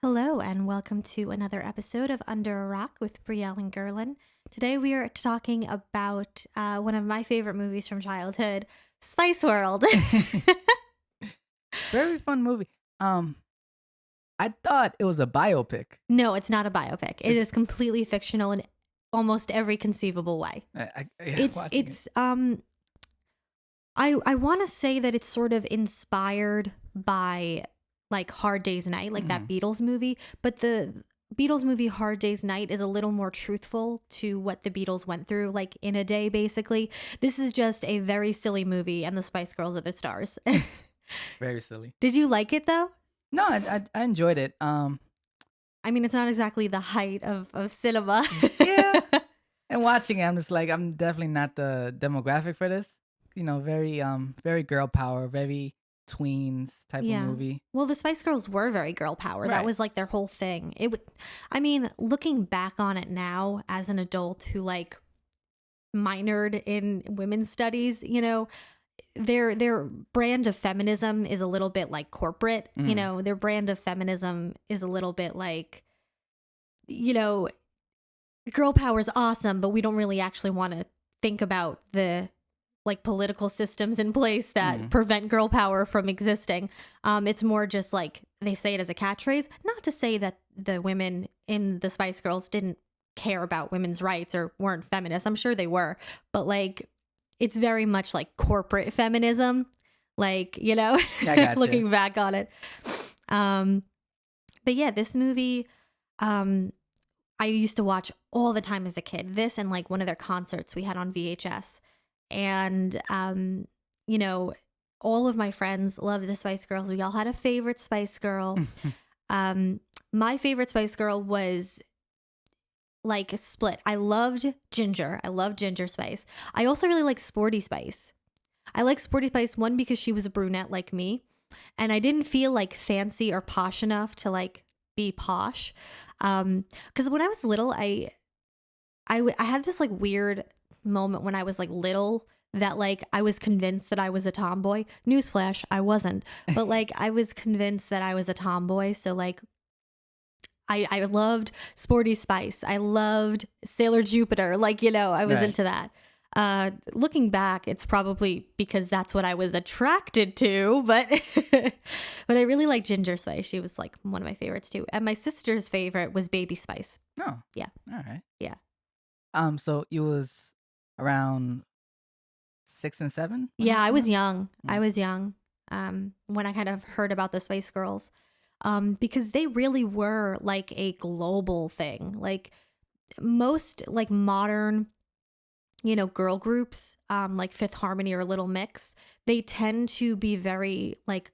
Hello, and welcome to another episode of Under a Rock with Brielle and Guerlain. Today we are talking about one of my favorite movies from childhood, Spice World. Very fun movie. I thought it was a biopic. No, it's not a biopic. It is completely fictional in almost every conceivable way. I want to say that it's sort of inspired by like Hard Day's Night, like that Beatles movie, but the Beatles movie Hard Day's Night is a little more truthful to what the Beatles went through, like in a day, basically. This is just a very silly movie, and the Spice Girls are the stars. Very silly. Did you like it though? No, I enjoyed it. I mean, it's not exactly the height of cinema. Yeah. And watching it, I'm just like, I'm definitely not the demographic for this. You know, very girl power, very tweens type of movie. Well, the Spice Girls were very girl power. Right. That was like their whole thing. I mean, looking back on it now as an adult who like minored in women's studies, you know, their brand of feminism is a little bit like corporate. You know, their brand of feminism is a little bit like, you know, girl power is awesome, but we don't really actually want to think about the like political systems in place that prevent girl power from existing. It's more just like they say it as a catchphrase. Not to say that the women in the Spice Girls didn't care about women's rights or weren't feminists. I'm sure they were, but like it's very much like corporate feminism. Like, you know, looking back on it. But yeah, this movie, I used to watch all the time as a kid. This and like one of their concerts we had on VHS. And, you know, all of my friends loved the Spice Girls. We all had a favorite Spice Girl. My favorite Spice Girl was like a split. I loved Ginger. I loved Ginger Spice. I also really like Sporty Spice. I like Sporty Spice, one, because she was a brunette like me. And I didn't feel like fancy or posh enough to like be posh. Because when I was little, I had this like weird moment when I was like little that like I was convinced that I was a tomboy. Newsflash, I wasn't. But like I was convinced that I was a tomboy. So like I loved Sporty Spice. I loved Sailor Jupiter. Like, you know, I was into that. Looking back, it's probably because that's what I was attracted to, but but I really like Ginger Spice. She was like one of my favorites too. And my sister's favorite was Baby Spice. Oh. Yeah. All right. Yeah. So you was around 6 and 7? Yeah, I was young. I was young when I kind of heard about the Spice Girls because they really were like a global thing. Like most like modern, you know, girl groups like Fifth Harmony or Little Mix, they tend to be very like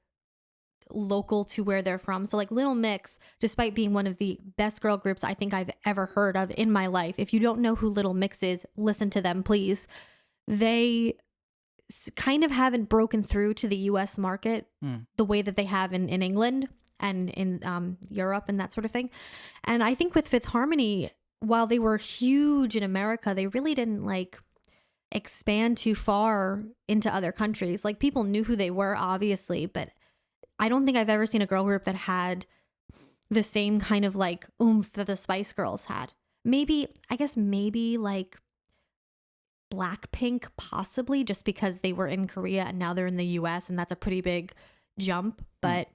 local to where they're from. So like Little Mix, despite being one of the best girl groups I think I've ever heard of in my life, if you don't know who Little Mix is, listen to them, please. They kind of haven't broken through to the US market the way that they have in England and in Europe and that sort of thing. And I think with Fifth Harmony, while they were huge in America, they really didn't like expand too far into other countries. Like people knew who they were, obviously, but I don't think I've ever seen a girl group that had the same kind of like oomph that the Spice Girls had. Maybe like Blackpink, possibly, just because they were in Korea and now they're in the US, and that's a pretty big jump. But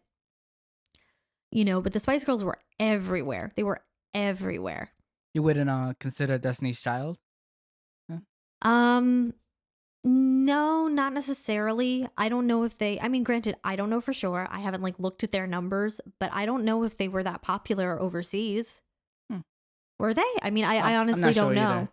you know, but the Spice Girls were everywhere. They were everywhere. You wouldn't consider Destiny's Child? Huh? No, not necessarily. I don't know if I mean, granted, I don't know for sure. I haven't like looked at their numbers, but I don't know if they were that popular overseas. Were they? I mean, I honestly don't know.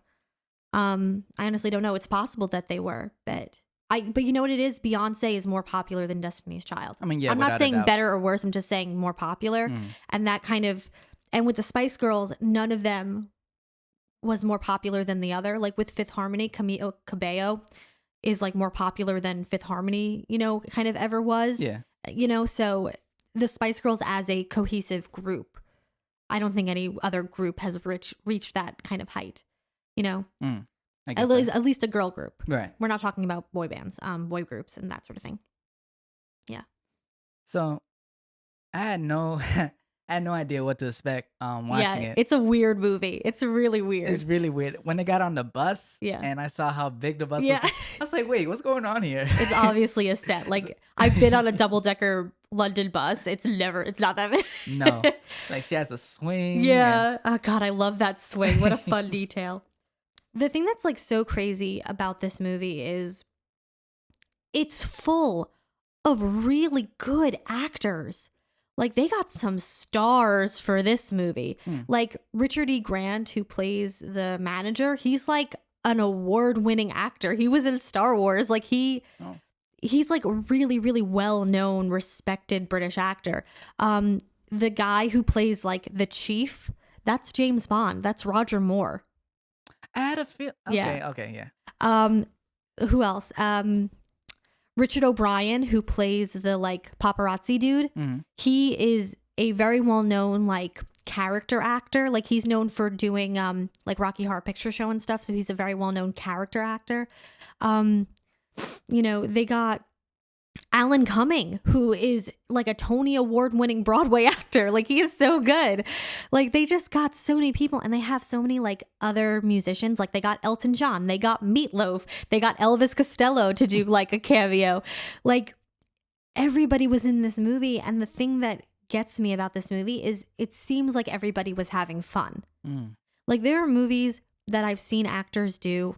I honestly don't know. It's possible that they were, but you know what it is? Beyonce is more popular than Destiny's Child. I mean, yeah, I'm not saying better or worse. I'm just saying more popular. And that kind of, and with the Spice Girls, none of them was more popular than the other. Like with Fifth Harmony, Camila Cabello is like more popular than Fifth Harmony, you know, kind of ever was. Yeah. You know, so the Spice Girls as a cohesive group, I don't think any other group has reached that kind of height, you know? At least a girl group. Right. We're not talking about boy bands, boy groups and that sort of thing. Yeah. So I had no I had no idea what to expect watching Yeah, it. it's a weird movie. It's really It's weird. really weird. When they got on the bus Yeah. and I saw how big the bus was, Yeah. I was like, wait, what's going on here? It's obviously a set. Like I've been on a double decker London bus. It's not that No. big. Like she has a swing and Yeah. Oh God, I love that swing. What a fun detail. The thing that's like so crazy about this movie is it's full of really good actors. Like they got some stars for this movie. Hmm. Like Richard E. Grant, who plays the manager, he's like an award-winning actor. He was in Star Wars. Like oh. he's like a really, really well-known, respected British actor. The guy who plays like the chief, that's James Bond. That's Roger Moore. I had a feel. Yeah. Okay, yeah. Who else? Richard O'Brien, who plays the like paparazzi dude. Mm-hmm. He is a very well-known like character actor. Like he's known for doing like Rocky Horror Picture Show and stuff. So he's a very well-known character actor. They got Alan Cumming, who is like a Tony Award-winning Broadway actor. Like he is so good. Like they just got so many people, and they have so many like other musicians. Like they got Elton John, they got Meatloaf, they got Elvis Costello to do like a cameo. Like everybody was in this movie, and the thing that gets me about this movie is it seems like everybody was having fun. Like there are movies that I've seen actors do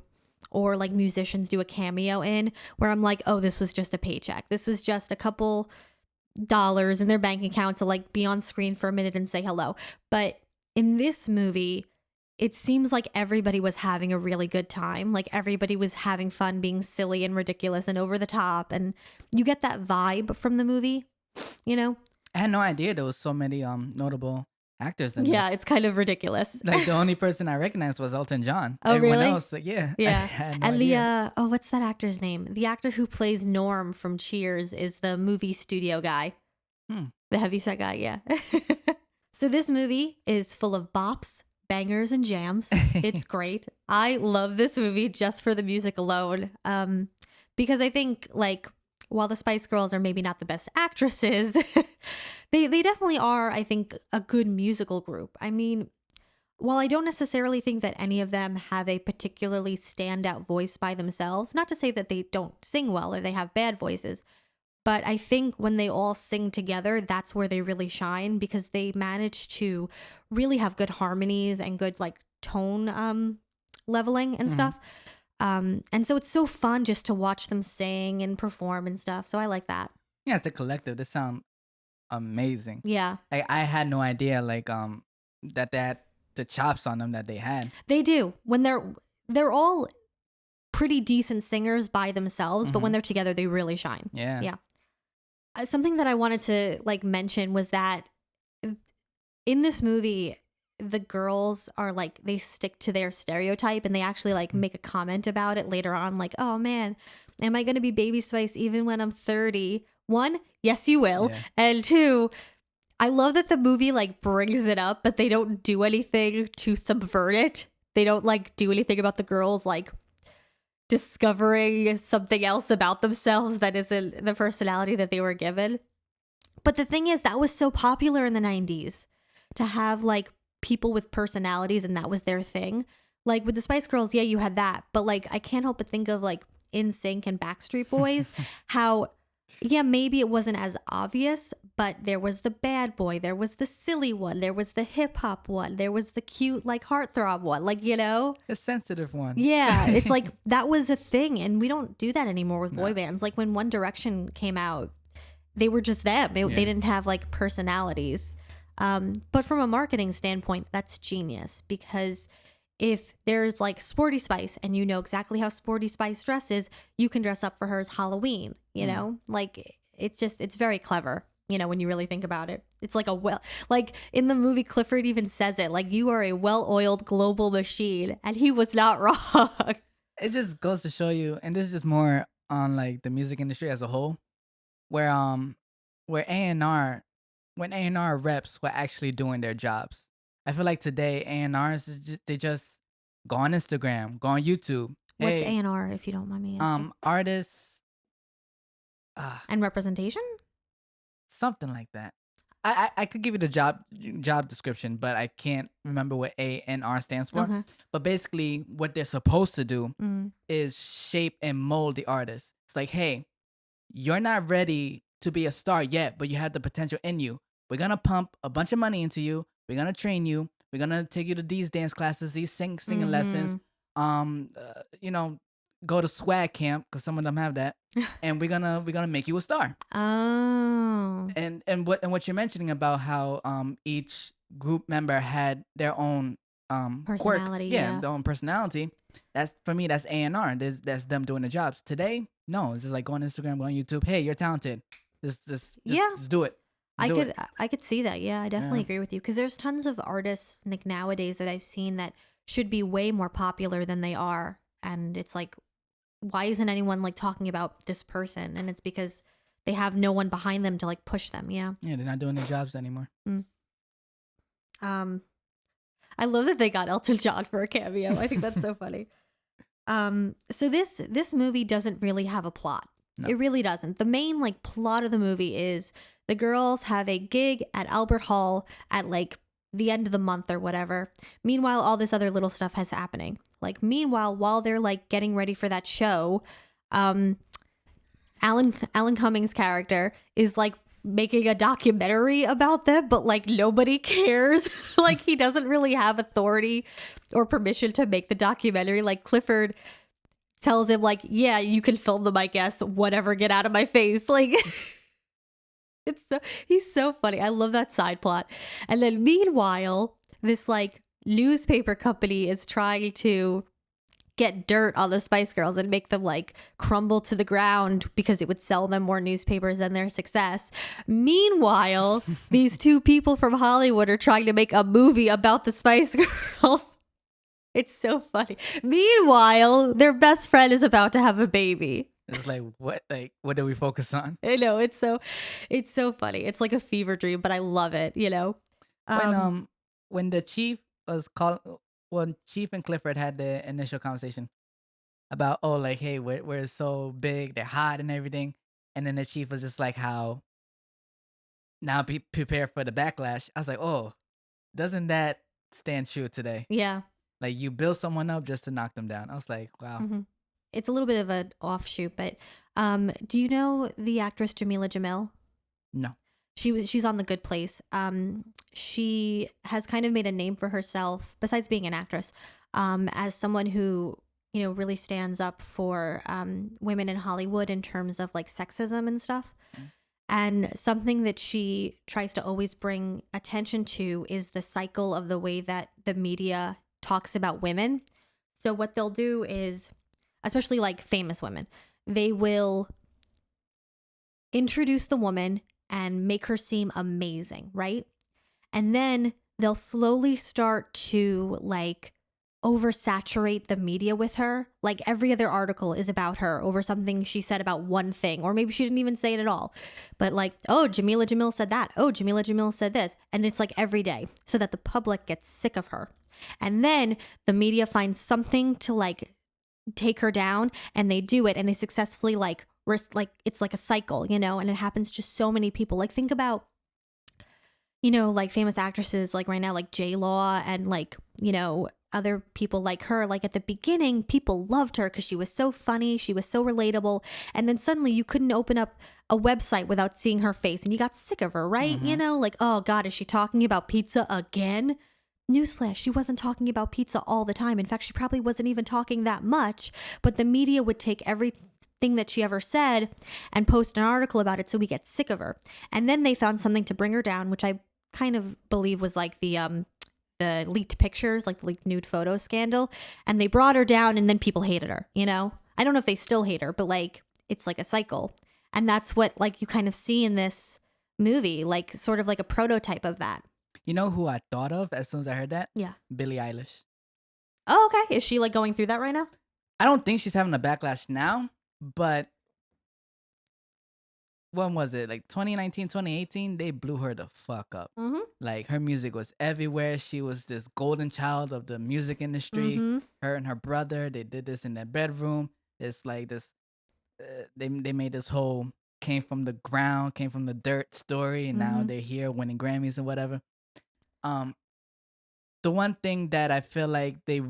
or like musicians do a cameo in where I'm like, oh, this was just a paycheck. This was just a couple dollars in their bank account to like be on screen for a minute and say hello. But in this movie, it seems like everybody was having a really good time. Like everybody was having fun being silly and ridiculous and over the top. And you get that vibe from the movie, I had no idea there was so many notable actors in this. Yeah, it's kind of ridiculous. Like the only person I recognized was Elton John. Oh, Everyone really? else, like, yeah. Yeah. I had no And idea. what's that actor's name? The actor who plays Norm from Cheers is the movie studio guy. The heavyset guy, yeah. So this movie is full of bops, bangers, and jams. It's great. I love this movie just for the music alone. Because I think like while the Spice Girls are maybe not the best actresses, they definitely are, I think, a good musical group. I mean, while I don't necessarily think that any of them have a particularly standout voice by themselves, not to say that they don't sing well or they have bad voices, but I think when they all sing together, that's where they really shine because they manage to really have good harmonies and good like tone leveling and stuff. And so it's so fun just to watch them sing and perform and stuff. So I like that. Yeah, it's a collective. They sound amazing. Yeah. I had no idea like that they had the chops on them that they had. They do. When they're all pretty decent singers by themselves, but when they're together, they really shine. Yeah. Yeah. Something that I wanted to like mention was that in this movie, the girls are like, they stick to their stereotype and they actually like make a comment about it later on. Like, oh man, am I going to be Baby Spice even when I'm 30? One, yes, you will. Yeah. And two, I love that the movie like brings it up, but they don't do anything to subvert it. They don't like do anything about the girls like discovering something else about themselves that isn't the personality that they were given. But the thing is, that was so popular in the 90s to have like people with personalities and that was their thing. Like with the Spice Girls, yeah, you had that. But like, I can't help but think of like NSYNC and Backstreet Boys, how, yeah, maybe it wasn't as obvious, but there was the bad boy, there was the silly one, there was the hip hop one, there was the cute like heartthrob one, like, The sensitive one. Yeah, it's like that was a thing, and we don't do that anymore with boy bands. Like when One Direction came out, they were just them. They didn't have like personalities. But from a marketing standpoint, that's genius because if there's like Sporty Spice and you know exactly how Sporty Spice dresses, you can dress up for her as Halloween, like it's very clever, when you really think about it. It's like like in the movie, Clifford even says it, like you are a well-oiled global machine, and he was not wrong. It just goes to show you, and this is more on like the music industry as a whole, where A&R, when A&R reps were actually doing their jobs. I feel like today A&Rs they just go on Instagram, go on YouTube. What's A&R, if you don't mind me asking? Artists and representation? something like that. I could give you the job description, but I can't remember what A&R stands for. Okay. But basically, what they're supposed to do Mm. is shape and mold the artist. It's like, hey, you're not ready to be a star yet, but you have the potential in you. We're gonna pump a bunch of money into you. We're gonna train you. We're gonna take you to these dance classes, these singing lessons. Mhm. You know, go to swag camp because some of them have that, and we're gonna make you a star. Oh. And what you're mentioning about how each group member had their own quirk, Personality, yeah, yeah. their own personality. That's for me. That's A&R. That's them doing the jobs. Today, no, it's just like go on Instagram, go on YouTube. Hey, you're talented. Yeah. Just do it. Just I do it. could I could see that. Yeah, I definitely Yeah. agree with you because there's tons of artists like nowadays that I've seen that should be way more popular than they are, and it's like, why isn't anyone like talking about this person? And it's because they have no one behind them to like push them. Yeah. Yeah, they're not doing their jobs anymore. Mm. Um, I love that they got Elton John for a cameo. I think that's so funny. So this movie doesn't really have a plot. No. It really doesn't. The main like plot of the movie is the girls have a gig at Albert Hall at like the end of the month or whatever. Meanwhile, all this other little stuff is happening. Like meanwhile, while they're like getting ready for that show, um, Alan Cummings' character is like making a documentary about them, but like nobody cares. Like he doesn't really have authority or permission to make the documentary. Like Clifford tells him like, yeah, you can film them, I guess, whatever, get out of my face. Like he's so funny. I love that side plot. And then meanwhile, this like newspaper company is trying to get dirt on the Spice Girls and make them like crumble to the ground because it would sell them more newspapers and their success. Meanwhile, these two people from Hollywood are trying to make a movie about the Spice Girls. It's so funny. Meanwhile, their best friend is about to have a baby. It's like what do we focus on? I know, it's so funny. It's like a fever dream, but I love it, you know. When the chief was called, when Chief and Clifford had the initial conversation about, oh, like, hey, we're so big, they're hot and everything, and then the chief was just like, how now be prepared for the backlash. I was like, oh, doesn't that stand true today? Yeah. Like you build someone up just to knock them down. I was like, wow. Hmm. It's a little bit of an offshoot, but do you know the actress Jamila Jamil? No. She's on The Good Place. She has kind of made a name for herself, besides being an actress, as someone who, you know, really stands up for women in Hollywood in terms of like sexism and stuff. Mm. And something that she tries to always bring attention to is the cycle of the way that the media talks about women. So what they'll do is, especially like famous women, they will introduce the woman and make her seem amazing, right? And then they'll slowly start to like oversaturate the media with her. Like every other article is about her over something she said about one thing, or maybe she didn't even say it at all. But like, oh, Jamila Jamil said that. Oh, Jamila Jamil said this. And it's like every day so that the public gets sick of her. And then the media finds something to like take her down, and they do it, and they successfully like it's like a cycle, you know, and it happens to so many people. Like think about, you know, like famous actresses like right now, like J-Law and like, you know, other people like her. Like at the beginning, people loved her because she was so funny, she was so relatable, and then suddenly you couldn't open up a website without seeing her face, and you got sick of her, right? Mm-hmm. You know, like, oh God, is she talking about pizza again? Newsflash, she wasn't talking about pizza all the time. In fact, she probably wasn't even talking that much, but the media would take everything that she ever said and post an article about it, so we get sick of her. And then they found something to bring her down, which I kind of believe was like the leaked pictures, like the leaked nude photo scandal. And they brought her down, and then people hated her, you know? I don't know if they still hate her, but like it's like a cycle. And that's what like you kind of see in this movie, like sort of like a prototype of that. You know who I thought of as soon as I heard that? Yeah. Billie Eilish. Oh, okay. Is she like going through that right now? I don't think she's having a backlash now, but when was it? Like 2019, 2018, they blew her the fuck up. Mm-hmm. Like her music was everywhere. She was this golden child of the music industry. Mm-hmm. Her and her brother, they did this in their bedroom. It's like this, they made this whole came from the ground, came from the dirt story, and now Mm-hmm. they're here winning Grammys and whatever. Um, the one thing that I feel like the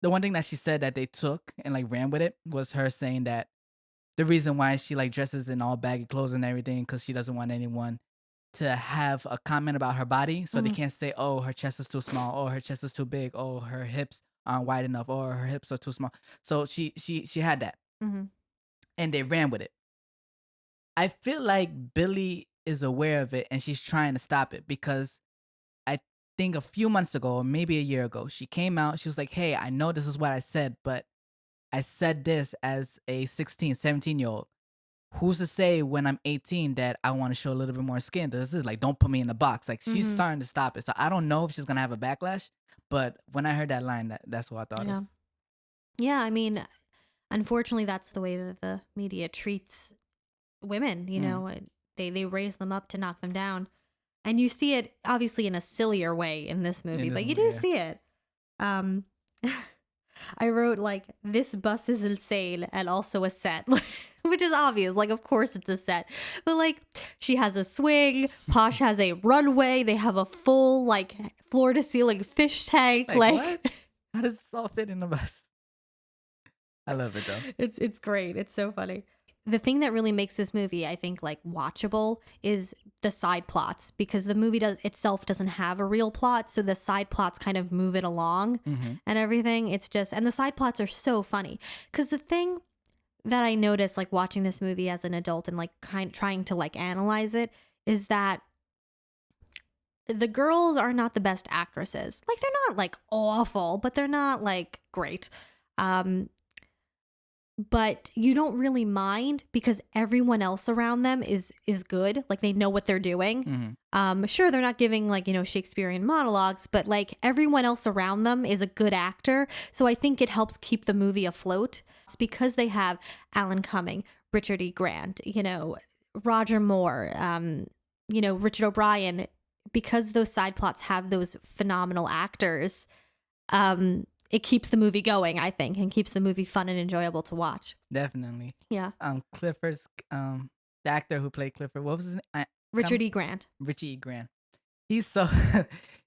one thing that she said that they took and like ran with it was her saying that the reason why she like dresses in all baggy clothes and everything because she doesn't want anyone to have a comment about her body, so they Mm-hmm. can't say, "Oh, her chest is too small," "Oh, her chest is too big," "Oh, her hips aren't wide enough," or "Her hips are too small." So she had that, Mm-hmm. and they ran with it. I feel like Billy is aware of it, and she's trying to stop it because I think a few months ago, or maybe a year ago, she came out. She was like, "Hey, I know this is what I said, but I said this as a 16, 17-year-old. Who's to say when I'm 18 that I want to show a little bit more skin? This is like, don't put me in the box." Like, she's Mm-hmm. starting to stop it. So I don't know if she's gonna have a backlash, but when I heard that line, that's what I thought of. Yeah. Yeah. I mean, unfortunately, that's the way that the media treats women. Mm, They raise them up to knock them down, and you see it obviously in a sillier way in this in movie, this but you movie, do yeah. see it. Um, I wrote like, "This bus is insane and also a set," which is obvious. Like, of course it's a set, but like, she has a swing. Posh has a runway. They have a full like floor to ceiling fish tank. Like, Like, what? How does this all fit in the bus? I love it though. it's great. It's so funny. The thing that really makes this movie, I think, like watchable is the side plots, because the movie doesn't have a real plot, so the side plots kind of move it along Mm-hmm. and everything. It's just, and the side plots are so funny, because the thing that I noticed like watching this movie as an adult and like trying to like analyze it is that the girls are not the best actresses. Like, they're not like awful, but they're not like great. Um, but you don't really mind because everyone else around them is good. Like, they know what they're doing. Mm-hmm. Sure, they're not giving like, Shakespearean monologues, but like everyone else around them is a good actor. So I think it helps keep the movie afloat. It's because they have Alan Cumming, Richard E. Grant, Roger Moore, Richard O'Brien. Because those side plots have those phenomenal actors, it keeps the movie going, I think, and keeps the movie fun and enjoyable to watch. Definitely. Yeah. Clifford's the actor who played Clifford. What was his name? Richard E. Grant. Richie E. Grant. He's so.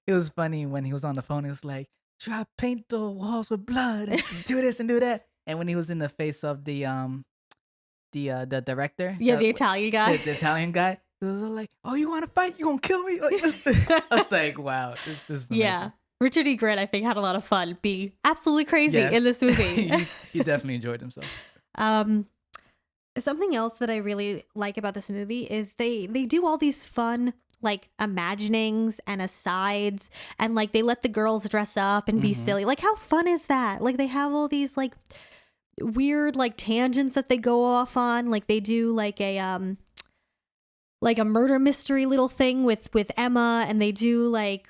It was funny when he was on the phone. He was like, "Should I paint the walls with blood and do this and do that?" And when he was in the face of the director, Yeah, the Italian guy. the Italian guy, he was all like, "Oh, you want to fight? You gonna kill me?" I was like, "Wow, this is amazing." Yeah. Richard E. Grant, I think, had a lot of fun being absolutely crazy Yes. in this movie. he definitely enjoyed himself. Something else that I really like about this movie is they do all these fun like imaginings and asides, and like they let the girls dress up and be Mhm. silly. Like, how fun is that? Like, they have all these like weird like tangents that they go off on. Like, they do like a murder mystery little thing with Emma, and they do like,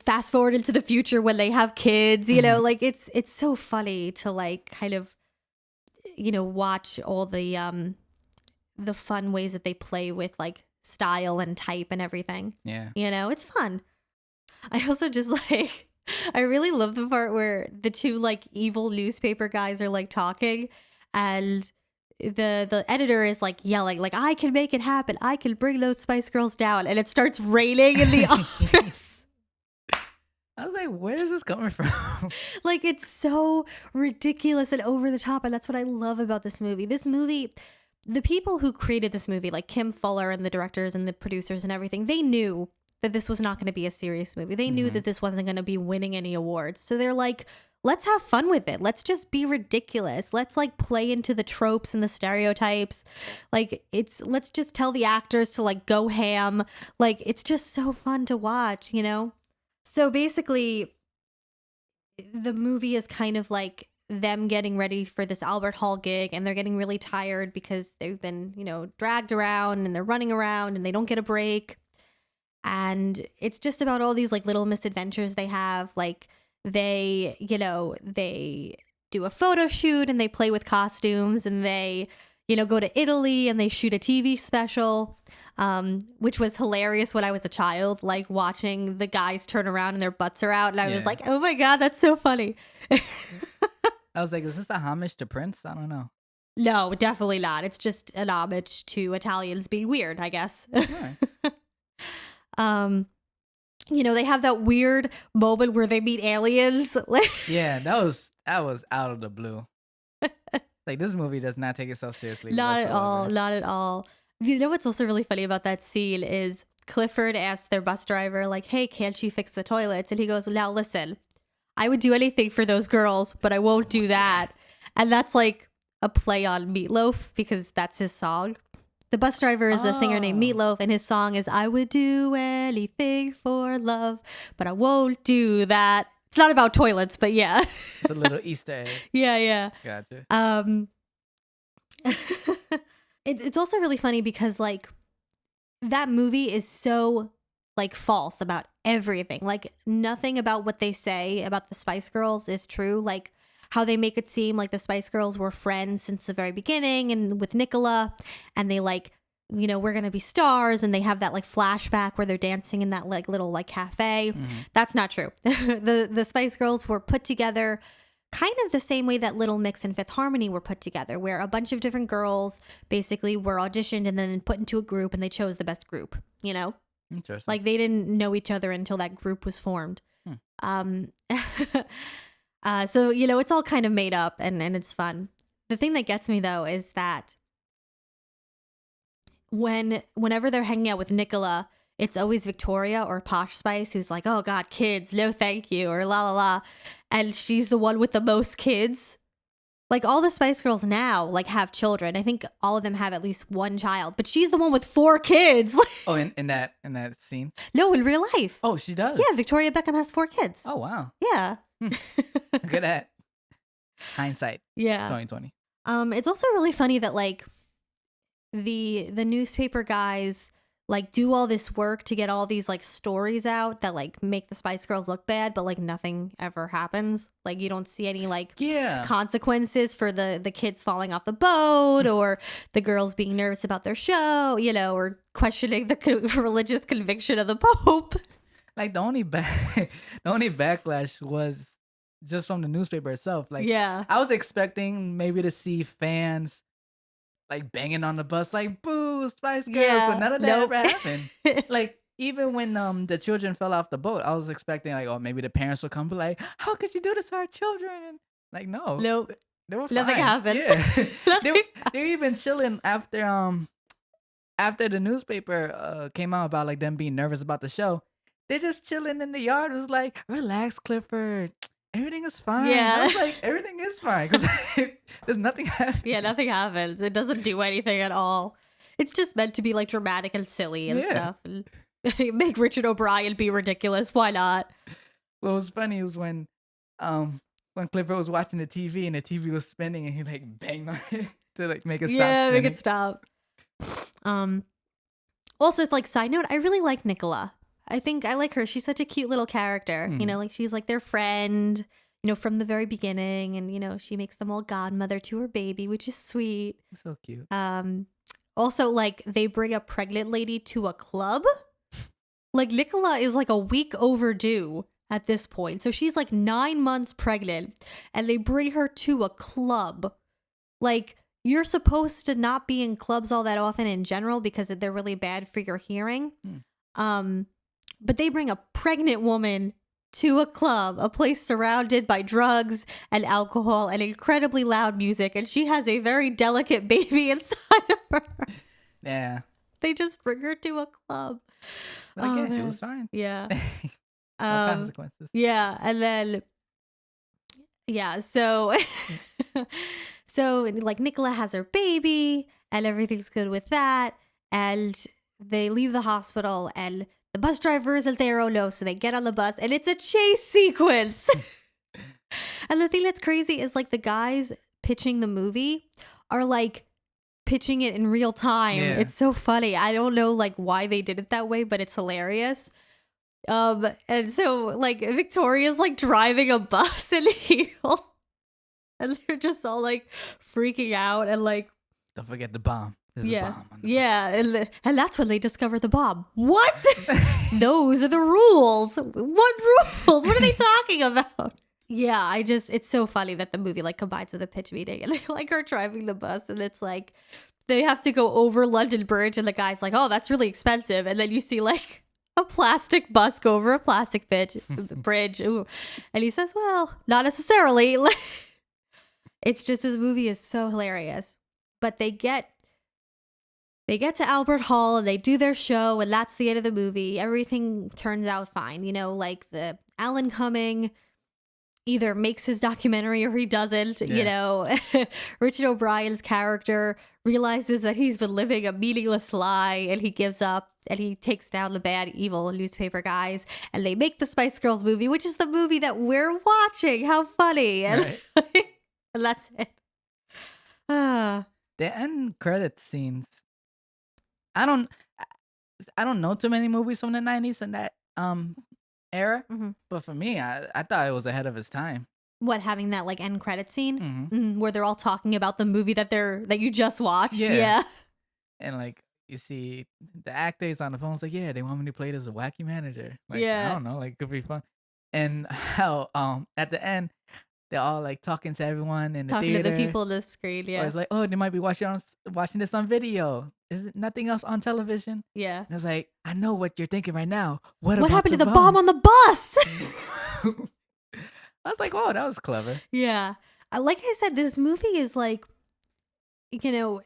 fast forward into the future when they have kids, Mhm. like it's so funny to like kind of, watch all the fun ways that they play with like style and type and everything. Yeah. It's fun. I also just like, I really love the part where the two like evil newspaper guys are like talking, and the editor is like yelling like, "I can make it happen. I can bring those Spice Girls down," and it starts raining in the office. I was like, where is this coming from? Like, it's so ridiculous and over the top, and that's what I love about this movie. This movie, the people who created this movie, like Kim Fuller and the directors and the producers and everything, they knew that this was not going to be a serious movie. They knew that this wasn't going to be winning any awards. So they're like, let's have fun with it. Let's just be ridiculous. Let's like play into the tropes and the stereotypes. Like, let's just tell the actors to like go ham. Like, it's just so fun to watch, So basically, the movie is kind of like them getting ready for this Albert Hall gig, and they're getting really tired because they've been, dragged around and they're running around and they don't get a break. And it's just about all these like little misadventures they have. Like, they do a photo shoot and they play with costumes, and they, go to Italy and they shoot a TV special, which was hilarious when I was a child, like watching the guys turn around and their butts are out. And I was Yeah. like, oh my God, that's so funny. I was like, is this a homage to Prince? I don't know. No, definitely not. It's just an homage to Italians being weird, I guess. Right. um, they have that weird moment where they meet aliens. Yeah, that was out of the blue. Like, this movie does not take itself seriously. Not at whatsoever. all. Not at all. You know what's also really funny about that scene is Clifford asks their bus driver, like, hey, can't you fix the toilets? And he goes, now listen, I would do anything for those girls, but I won't do that. And that's like a play on Meatloaf because that's his song. The bus driver is a singer named Meatloaf, and his song is I would do anything for love, but I won't do that. It's not about toilets, but yeah. It's a little Easter egg. Yeah. Gotcha. It's also really funny because like that movie is so like false about everything. Like nothing about what they say about the Spice Girls is true. Like how they make it seem like the Spice Girls were friends since the very beginning and with Nicola, and they like, we're gonna be stars, and they have that like flashback where they're dancing in that like little like cafe. That's not true. The Spice Girls were put together kind of the same way that Little Mix and Fifth Harmony were put together, where a bunch of different girls basically were auditioned and then put into a group, and they chose the best group. Interesting. Like they didn't know each other until that group was formed. So it's all kind of made up, and it's fun. The thing that gets me though is that whenever they're hanging out with Nicola, it's always Victoria or Posh Spice who's like, oh God, kids, no thank you, or la la la. And she's the one with the most kids. Like all the Spice Girls now like have children. I think all of them have at least one child, but she's the one with 4 kids. Oh, in that scene? No, in real life. Oh, she does? Yeah, Victoria Beckham has 4 kids. Oh, wow. Yeah. Look at that. Hindsight. Yeah. 2020. It's also really funny that like the newspaper guys like do all this work to get all these like stories out that like make the Spice Girls look bad, but like nothing ever happens. Like you don't see any like consequences for the kids falling off the boat or the girls being nervous about their show, or questioning the religious conviction of the Pope. Like the only backlash was just from the newspaper itself. Like, yeah, I was expecting maybe to see fans like banging on the bus, like boo, Spice Girls, but none of that ever happened. Like even when the children fell off the boat, I was expecting like, oh, maybe the parents would come, be like, how could you do this to our children? And like, no, nope, they were fine. Nothing happens. Yeah. They were even chilling after the newspaper came out about like them being nervous about the show. They're just chilling in the yard. It was like, relax, Clifford. Everything is fine. Yeah. I was like, everything is fine. Because there's nothing happening. Yeah, nothing happens. It doesn't do anything at all. It's just meant to be like dramatic and silly and stuff. And make Richard O'Brien be ridiculous. Why not? What was funny was when Clifford was watching the TV and the TV was spinning and he like banged on it to like make it stop. Yeah, spinning. make it stop. Also, it's like side note, I really like Nicola. I think I like her. She's such a cute little character. Like she's like their friend, from the very beginning. And, she makes them all godmother to her baby, which is sweet. So cute. Also, like they bring a pregnant lady to a club. Like Nicola is like a week overdue at this point. So she's like 9 months pregnant and they bring her to a club. Like you're supposed to not be in clubs all that often in general because they're really bad for your hearing. But they bring a pregnant woman to a club, a place surrounded by drugs and alcohol and incredibly loud music, and she has a very delicate baby inside of her. Yeah. They just bring her to a club. But again, she was fine. Yeah. No consequences. Yeah, and then so like Nicola has her baby and everything's good with that, and they leave the hospital and the bus driver isn't there, oh no, so they get on the bus and it's a chase sequence. And the thing that's crazy is like the guys pitching the movie are like pitching it in real time. Yeah. It's so funny. I don't know like why they did it that way, but it's hilarious. And so like Victoria's like driving a bus in heels and they're just all like freaking out and like, don't forget the bomb. There's a bomb on the bus. And that's when they discover the bomb. What? Those are the rules. What rules? What are they talking about? Yeah, it's so funny that the movie like combines with a pitch meeting and they like are driving the bus and it's like they have to go over London Bridge and the guy's like, oh, that's really expensive. And then you see like a plastic bus go over a plastic bridge. Ooh. And he says, well, not necessarily. It's just this movie is so hilarious. But they get to Albert Hall and they do their show and that's the end of the movie. Everything turns out fine. You know, like the Alan Cumming either makes his documentary or he doesn't. You know, Richard O'Brien's character realizes that he's been living a meaningless lie and he gives up and he takes down the bad, evil newspaper guys and they make the Spice Girls movie, which is the movie that we're watching. How funny. And, and that's it. The end credit scenes. I don't know too many movies from the 90s and that era, but for me, I thought it was ahead of its time. What, having that like end credit scene where they're all talking about the movie that you just watched? Yeah. And like you see the actors on the phone, it's like, yeah, they want me to play it as a wacky manager. Like, I don't know, like it could be fun. And how at the end they're all like talking to everyone in the talking theater. To the people on the screen. Yeah. Or it's like, oh, they might be watching this on video. Is it nothing else on television? Yeah. And it's like, I know what you're thinking right now. What happened to the bomb on the bus? I was like, oh, that was clever. Yeah. Like I said, this movie is like, you know,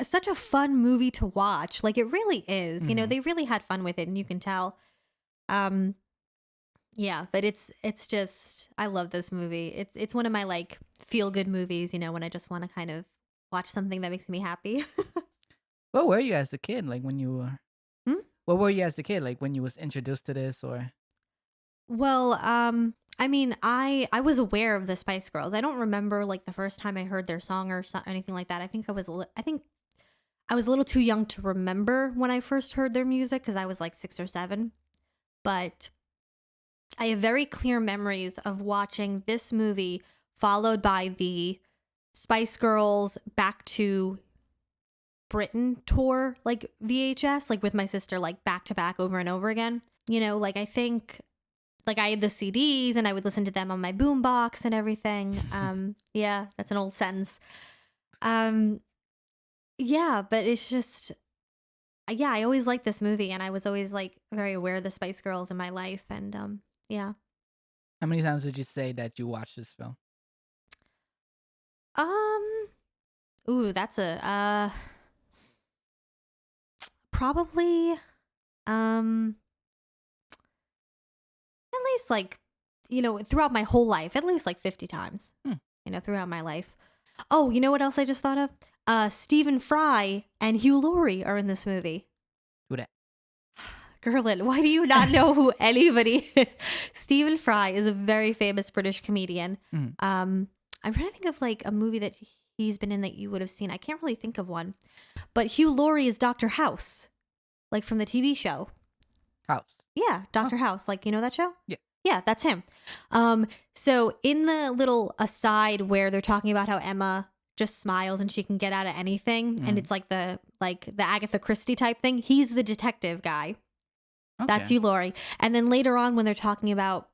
such a fun movie to watch. Like it really is. You know, they really had fun with it and you can tell. Yeah, but it's just, I love this movie. It's one of my like feel good movies, you know, when I just want to kind of watch something that makes me happy. What were you as a kid, like when you were? What were you as a kid, like when you was introduced to this, or? Well, I mean, I was aware of the Spice Girls. I don't remember like the first time I heard their song or anything like that. I think I was a little too young to remember when I first heard their music because I was like 6 or 7. But I have very clear memories of watching this movie followed by the Spice Girls Back to Britain tour, like VHS, like with my sister, like back to back over and over again. You know, like I think like I had the CDs and I would listen to them on my boombox and everything. Yeah, that's an old sentence. Yeah, but it's just, yeah, I always liked this movie and I was always like very aware of the Spice Girls in my life. And yeah. How many times would you say that you watched this film? Ooh, that's a, probably, at least like, you know, throughout my whole life, at least like 50 times, you know, throughout my life. Oh, you know what else I just thought of? Stephen Fry and Hugh Laurie are in this movie. Who that? Guerlain, why do you not know who anybody is? Stephen Fry is a very famous British comedian. I'm trying to think of like a movie that he's been in that you would have seen. I can't really think of one. But Hugh Laurie is Dr. House, like from the TV show. House. Yeah, Dr. House. Like, you know that show? Yeah. Yeah, that's him. So in the little aside where they're talking about how Emma just smiles and she can get out of anything, and it's like the Agatha Christie type thing, he's the detective guy. Okay. That's Hugh Laurie. And then later on when they're talking about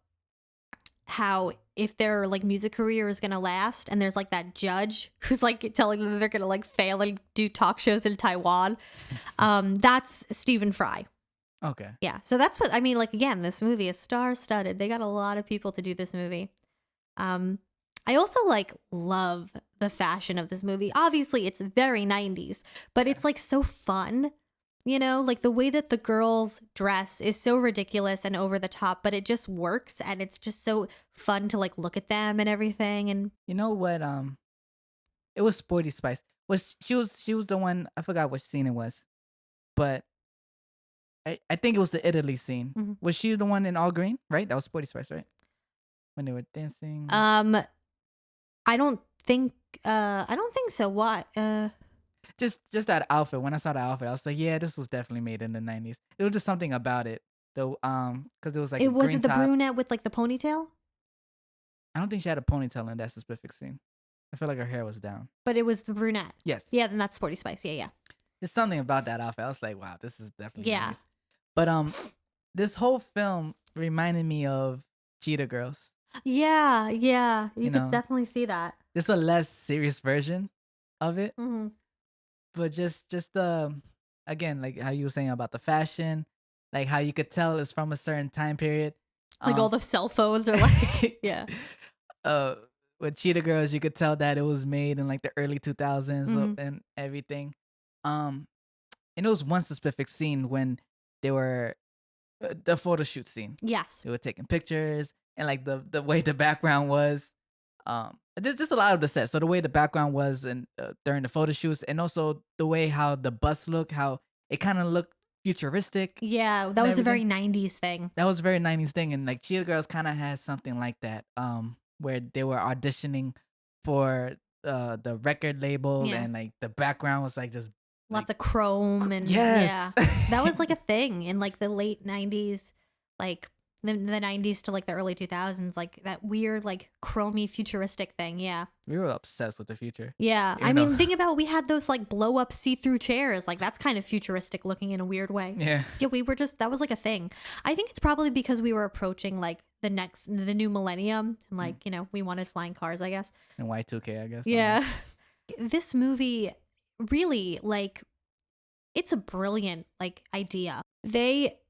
how if their like music career is gonna last, and there's like that judge who's like telling them they're gonna like fail and do talk shows in Taiwan, that's Stephen Fry. Okay. Yeah. So that's what I mean. Like again, this movie is star-studded. They got a lot of people to do this movie. I also like love the fashion of this movie. Obviously, it's very 90s, but it's like so fun. You know, like the way that the girls dress is so ridiculous and over the top, but it just works and it's just so fun to like look at them and everything. And you know what? It was Sporty Spice. She was the one, I forgot what scene it was, but I think it was the Italy scene. Was she the one in all green? Right, that was Sporty Spice, right? When they were dancing. I don't think so. What? Just that outfit. When I saw the outfit, I was like, yeah, this was definitely made in the 90s. It was just something about it, though. Because it was like it was green it the top. brunette with like the ponytail. I don't think she had a ponytail in that specific scene. I feel like her hair was down. But it was the brunette. Yes. Yeah, then that's Sporty Spice. Yeah. There's something about that outfit. I was like, wow, this is definitely nice. But this whole film reminded me of Cheetah Girls. Yeah, yeah, you You could know, definitely see that. just a less serious version of it. Hmm. But just the again, like how you were saying about the fashion, like how you could tell it's from a certain time period. Like all Um, the cell phones are like, yeah. uh, with Cheetah Girls, you could tell that it was made in like the early 2000s Hmm. and everything. Um, and it was one specific scene when they were the photo shoot scene. Yes. They were taking pictures and like the way the background was. Just a lot of the set. So the way the background was and during the photo shoots, and also the way how the bus looked, how it kind of looked futuristic Yeah, that and was a very everything. 90s thing. That was a very 90s thing, and like Cheetah Girls kind of had something like that. Where they were auditioning for the record label, Yeah. and like the background was like just like Lots of chrome and yes. yeah. That was like a thing in like the late 90s, like the 90s to like the early 2000s, like that weird like chromy futuristic thing. Yeah. We were obsessed with the future, Yeah. I even though mean, think about we had those like blow up see-through chairs. Like that's kind of futuristic looking in a weird way. yeah, Yeah, we were just that was like a thing. I think it's probably because we were approaching like the new millennium and Mm. like, we wanted flying cars, I guess. and Y2K, I guess. I don't know. Yeah. This movie really like it's a brilliant like idea.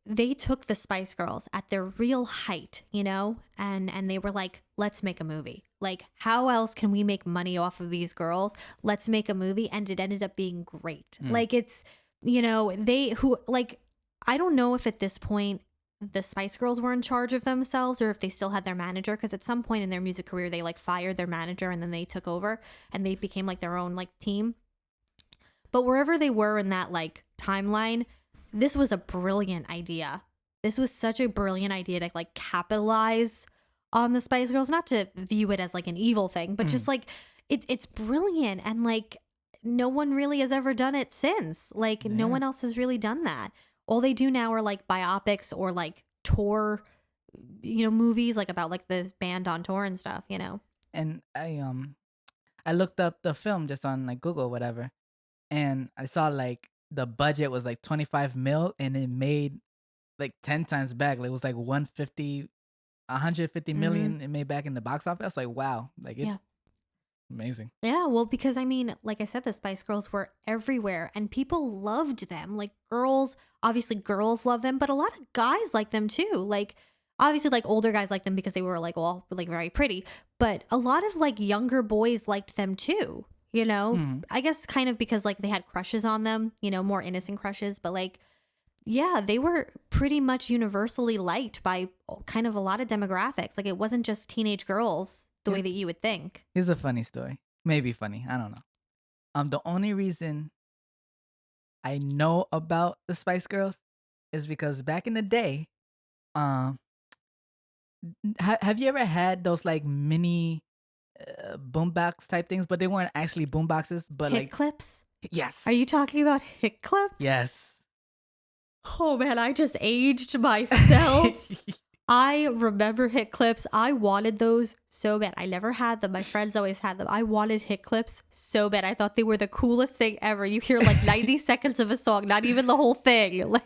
They took the Spice Girls at their real height, and they were like, let's make a movie. Like, how else can we make money off of these girls? Let's make a movie, and it ended up being great. Mm. Like it's, they who like I don't know if at this point the Spice Girls were in charge of themselves or if they still had their manager, because at some point in their music career they like fired their manager and then they took over and they became like their own like team. But wherever they were in that like timeline, this was a brilliant idea. This was such a brilliant idea to like capitalize on the Spice Girls, not to view it as like an evil thing, but just like it's brilliant, and like no one really has ever done it since. Like no Yeah. one else has really done that. All they do now are like biopics or like tour, movies like about like the band on tour and stuff. And I looked up the film just on like Google or whatever, and I saw like the budget was like 25 mil, and it made like 10 times back. Like it was like 150 Hmm. million it made back in the box office. I was like, wow, like it Yeah. amazing. Yeah, well, because I mean, like I said, the Spice Girls were everywhere and people loved them. Like girls, obviously girls love them, but a lot of guys like them too. Like obviously like older guys like them because they were like all like very pretty, but a lot of like younger boys liked them too, you know? Mhm. I guess kind of because like they had crushes on them, more innocent crushes, but like yeah, they were pretty much universally liked by kind of a lot of demographics. Like it wasn't just teenage girls the way Here- that you would think. Here's a funny story. Maybe funny. I don't know. The only reason I know about the Spice Girls is because back in the day, um, have you ever had those like mini boombox type things, but they weren't actually boomboxes, but Hit like clips? yes, Are you talking about hit clips? yes. Oh man, I just aged myself. I remember hit clips. I wanted those so bad. I never had them. My friends always had them. I wanted hit clips so bad. I thought they were the coolest thing ever. You hear like 90 seconds of a song, not even the whole thing. Like,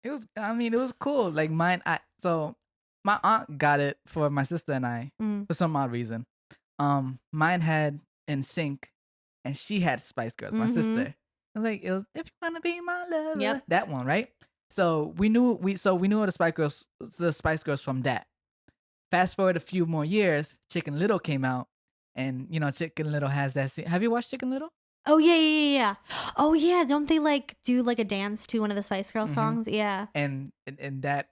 It was. I mean, it was cool. Like mine. So my aunt got it for my sister and I mm, for some odd reason. Mine had In Sync, and she had Spice Girls. My mm-hmm. sister. I was like, it was, if you wanna be my lover, Yep. that one, right? So we knew the Spice Girls from that. Fast forward a few more years, Chicken Little came out, and Chicken Little has that scene. Have you watched Chicken Little? Oh yeah, yeah, yeah, yeah. Oh yeah, don't they like do like a dance to one of the Spice Girls Mm-hmm. songs? Yeah. And that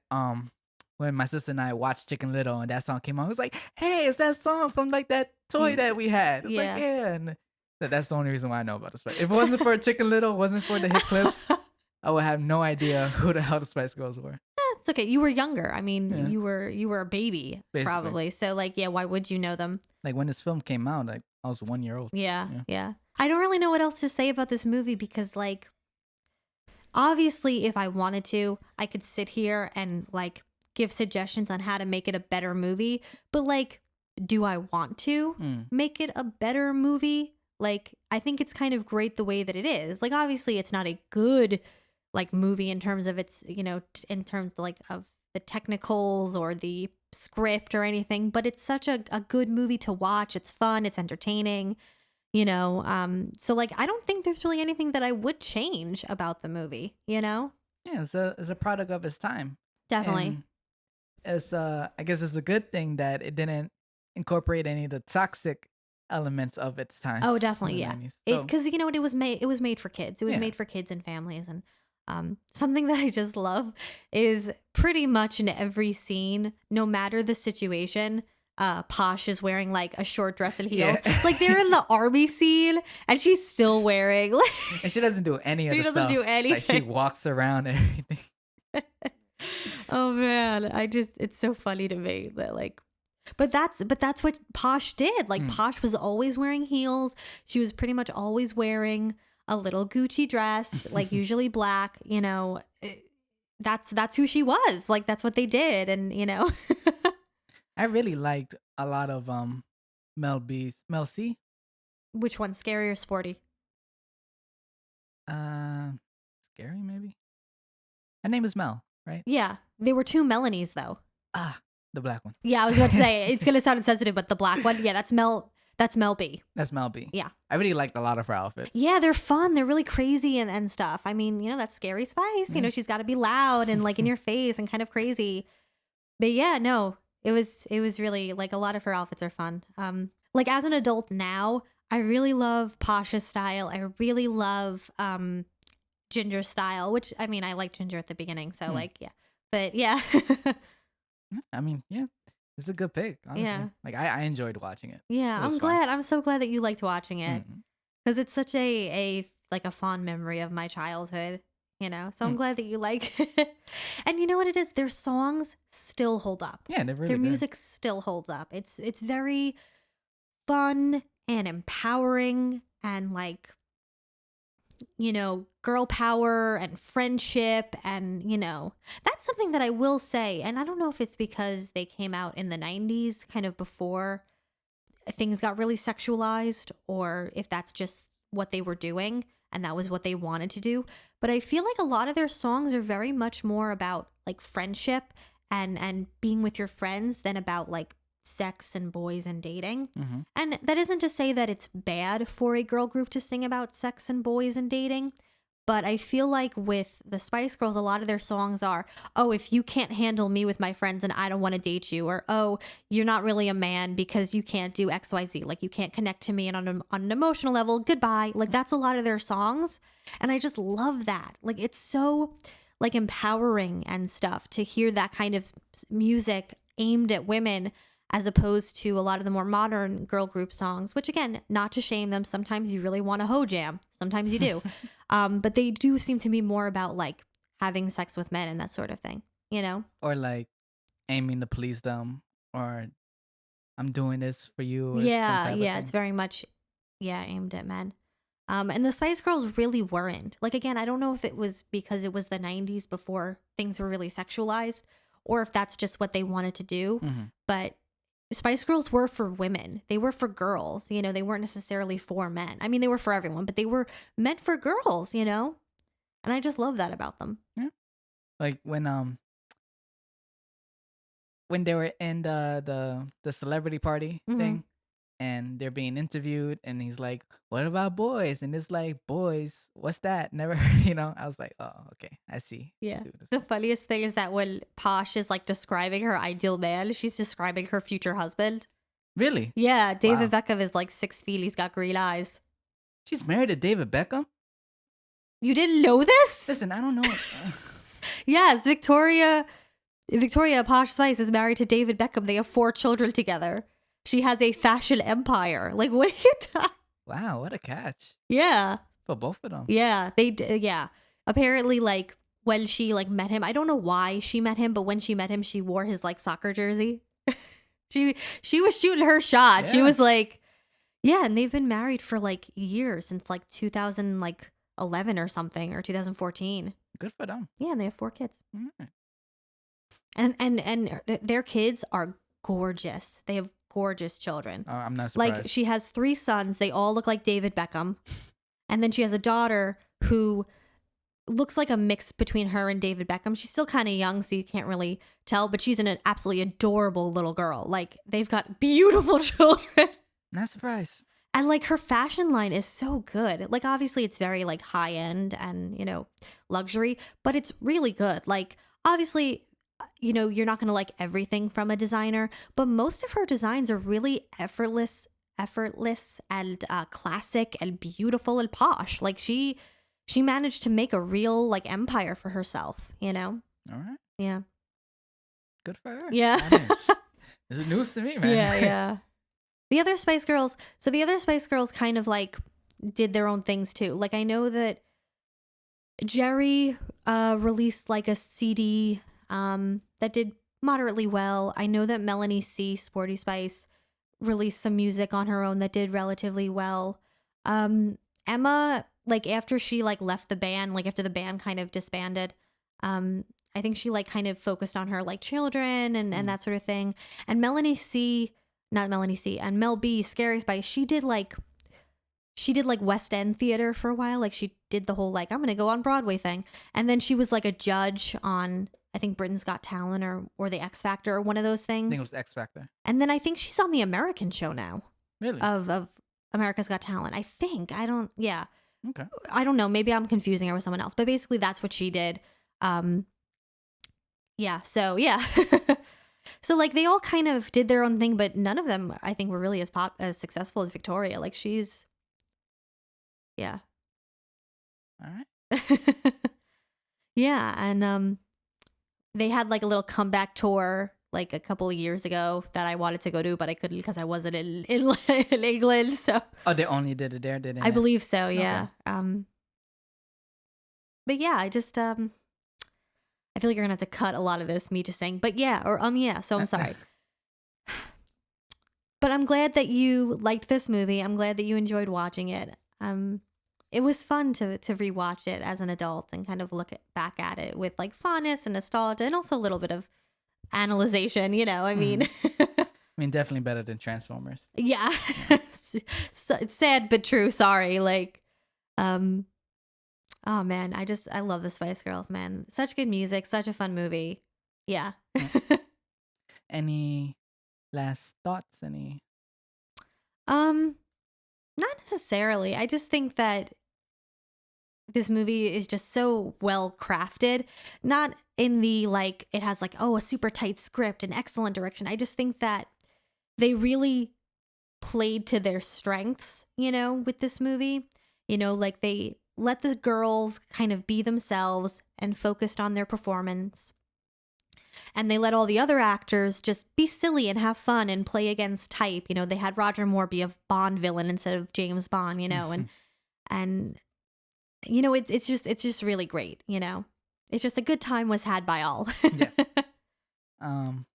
when my sister and I watched Chicken Little and that song came on, it was like, hey, it's that song from like that toy that we had. It's like, Yeah. yeah. And that's the only reason why I know about the Spice. If it wasn't for Chicken Little, wasn't for the hit clips, I would have no idea who the hell the Spice Girls were. It's okay. You were younger. I mean, Yeah. you were a baby Basically. probably. So like, yeah, why would you know them? Like when this film came out, like I was 1 year old. Yeah, Yeah. yeah. I don't really know what else to say about this movie because like obviously if I wanted to, I could sit here and like give suggestions on how to make it a better movie, but like do I want to make it a better movie? Like I think it's kind of great the way that it is. Like obviously it's not a good like movie in terms of its, in terms of, like of the technicals or the script or anything, but it's such a good movie to watch. It's fun, it's entertaining, you know. So like I don't think there's really anything that I would change about the movie, you know? Yeah, it's a product of its time. Definitely. And it's I guess it's a good thing that it didn't incorporate any of the toxic elements of its time Oh, in definitely, the yeah. 90s. It So because you know what, it was made for kids. It was yeah. made for kids and families, and something that I just love is pretty much in every scene, no matter the situation. Posh is wearing like a short dress and heels. Yeah. Like they're in the army scene, and she's still wearing. And she doesn't do any of She the doesn't stuff. do Like she anything. walks around and everything. Oh man, it's so funny to me that like but that's what Posh did. Like Mm. Posh was always wearing heels. She was pretty much always wearing a little Gucci dress, like usually black, you know. That's who she was. Like that's what they did, and you know. I really liked a lot of Mel C. Which one's scary or sporty? Uh Scary maybe. Her name is Mel, right? Yeah, there were two Melanies though. Ah, the black one. Yeah, I was about to say it's gonna sound insensitive, but the black one, yeah, that's Mel. That's Mel B. That's Mel B. Yeah. I really liked a lot of her outfits. Yeah, they're fun. They're really crazy and stuff. I mean, you know, that's Scary Spice. You know, she's got to be loud and like in your face and kind of crazy. But yeah, no, it was really like a lot of her outfits are fun. Like as an adult now, I really love Pasha's style. I really love Ginger's style, which I mean, I liked Ginger at the beginning, so like yeah. But yeah. I mean, yeah. It's a good pick, honestly. Yeah. Like I enjoyed watching it. Yeah, It was I'm fun. glad. I'm so glad that you liked watching it. Mm. Because it's such a like a fond memory of my childhood, you know. So I'm Mm. glad that you like it. And you know what it is? Their songs still hold up. Yeah, they're really Their good. music still holds up. It's very fun and empowering and like, you know, girl power and friendship, and you know, that's something that I will say. And I don't know if it's because they came out in the 90s, kind of before things got really sexualized, or if that's just what they were doing and that was what they wanted to do. But I feel like a lot of their songs are very much more about like friendship and being with your friends than about like sex and boys and dating. Mhm. And that isn't to say that it's bad for a girl group to sing about sex and boys and dating. But I feel like with the Spice Girls, a lot of their songs are, oh, if you can't handle me with my friends and I don't want to date you, or oh, you're not really a man because you can't do XYZ. Like you can't connect to me and on an emotional level, goodbye. Like that's a lot of their songs. And I just love that. Like it's so like empowering and stuff to hear that kind of music aimed at women, as opposed to a lot of the more modern girl group songs, which again, not to shame them, sometimes you really want a hoe jam. Sometimes you do. But they do seem to be more about like having sex with men and that sort of thing, you know? Or like aiming to please them, or I'm doing this for you, or some Yeah, type of yeah, it's thing. very much, yeah, aimed at men. And the Spice Girls really weren't. Like, again, I don't know if it was because it was the 90s before things were really sexualized, or if that's just what they wanted to do. Mhm. But Spice Girls were for women. They were for girls, you know, they weren't necessarily for men. I mean, they were for everyone, but they were meant for girls, you know? And I just love that about them. Yeah. Like when they were in the celebrity party Mhm. thing, and they're being interviewed, and he's like, "What about boys?" And it's like, "Boys, what's that? Never heard." I was like, "Oh, okay, I see." I Yeah. see what this The is. funniest thing is that when Posh is like describing her ideal man, she's describing her future husband. Really? Yeah, David Wow. Beckham is like 6 feet. He's got green eyes. She's married to David Beckham? You didn't know this? Listen, I don't know. Yes, Victoria Posh Spice is married to David Beckham. They have 4 children together. She has a fashion empire. Like, what are you talking? Wow, what a catch Yeah. for both of them. Yeah, yeah. Apparently, like when she like met him, I don't know why she met him, but when she met him, she wore his like soccer jersey. She was shooting her shot. She Yeah. was like, yeah, and they've been married for like years, since like 2011 or something, or 2014. Good for them. Yeah, and they have 4 kids, Mm. and their kids are gorgeous. They have gorgeous children. Oh, I'm not Like surprised. she has 3 sons. They all look like David Beckham. And then she has a daughter who looks like a mix between her and David Beckham. She's still kind of young, so you can't really tell, but she's an absolutely adorable little girl. Like, they've got beautiful children. Not surprised. And like her fashion line is so good. Like, obviously it's very like high end and, luxury, but it's really good. Like, obviously, you're not going to like everything from a designer, but most of her designs are really effortless and classic and beautiful and posh. Like, she managed to make a real like empire for herself, All right. Yeah. Good for her. Yeah. I mean, this is news to me, man. Yeah. The other Spice Girls kind of like did their own things too. Like, I know that Jerry released like a CD that did moderately well. I know that Melanie C, Sporty Spice, released some music on her own that did relatively well. Emma, like, after she like left the band, like after the band kind of disbanded, I think she like kind of focused on her like children and that sort of thing. And and Mel B, Scary Spice, she did like West End theater for a while. Like, she did the whole like, I'm gonna go on Broadway thing. And then she was like a judge on, I think, Britain's Got Talent or the X Factor or one of those things. I think it was X Factor. And then I think she's on the American show now. Really? Of America's Got Talent. I think. Yeah. Okay. I don't know. Maybe I'm confusing her with someone else. But basically that's what she did. Yeah. So, yeah. So, like, they all kind of did their own thing, but none of them, I think, were really as successful as Victoria. Like, she's... Yeah. All right. Yeah, and they had like a little comeback tour like a couple of years ago that I wanted to go to, but I couldn't because I wasn't in England. So they only did it there, didn't they? I believe so. Yeah. Okay. But yeah, I just I feel like you're gonna have to cut a lot of this me just saying, but yeah, or yeah. So I'm sorry. But I'm glad that you liked this movie. I'm glad that you enjoyed watching it. It was fun to rewatch it as an adult and kind of look back at it with like fondness and nostalgia and also a little bit of analyzation, I mean. I mean, definitely better than Transformers. Yeah. So, it's sad but true. Sorry. Like, oh man, I love the Spice Girls, man. Such good music, such a fun movie. Yeah. Any last thoughts? Not necessarily. I just think that this movie is just so well crafted. Not in the like, it has like, a super tight script and excellent direction. I just think that they really played to their strengths, with this movie. Like, they let the girls kind of be themselves and focused on their performance. And they let all the other actors just be silly and have fun and play against type. They had Roger Moore be a Bond villain instead of James Bond, and it's just really great, It's just a good time was had by all. Yeah. And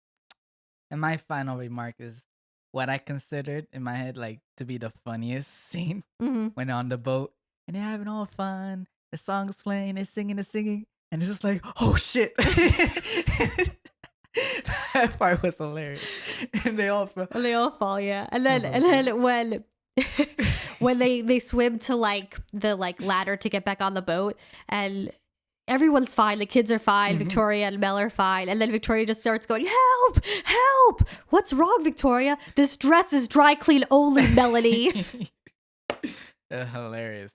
my final remark is what I considered in my head like to be the funniest scene when they're on the boat and they're having all fun. The song's playing, they're singing, and it's just like, oh shit. That part was hilarious. And they all fall, yeah. And then when they swim to like the like ladder to get back on the boat and everyone's fine, the kids are fine, Victoria and Mel are fine, and then Victoria just starts going, help, what's wrong, Victoria? This dress is dry clean only, Melanie. Hilarious.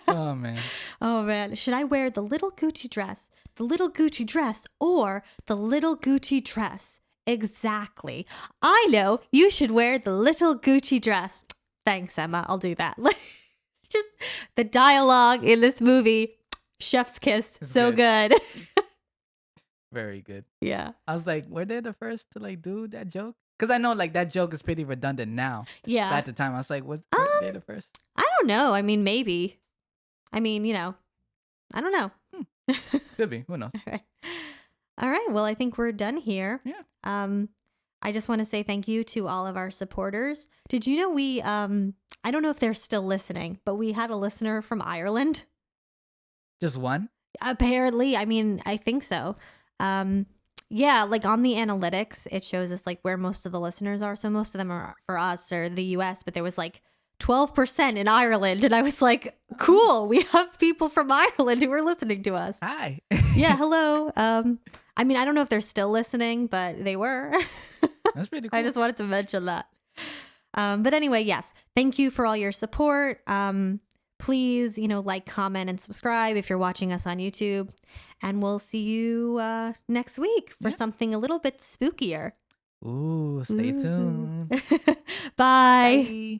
Oh man, should I wear the little Gucci dress, or the little Gucci dress? Exactly. I know, you should wear the little Gucci dress. Thanks, Emma, I'll do that. It's just the dialogue in this movie, chef's kiss. It's so good. Very good. Yeah. I was like, were they the first to like do that joke? Because I know like that joke is pretty redundant now. Yeah. But at the time, I was like, were they the first? I don't know. I mean, maybe. I mean, I don't know. Could be. Who knows? All right. Well, I think we're done here. Yeah. I just want to say thank you to all of our supporters. Did you know we, I don't know if they're still listening, but we had a listener from Ireland. Just one? Apparently. I mean, I think so. Yeah, like on the analytics, it shows us like where most of the listeners are. So most of them are for us or the US, but there was like 12% in Ireland. And I was like, cool, we have people from Ireland who are listening to us. Hi. Yeah, hello. I mean, I don't know if they're still listening, but they were. That's pretty cool. I just wanted to mention that. But anyway, yes, thank you for all your support. Please, like, comment, and subscribe if you're watching us on YouTube. And we'll see you next week for something a little bit spookier. Ooh, stay tuned. Bye. Bye.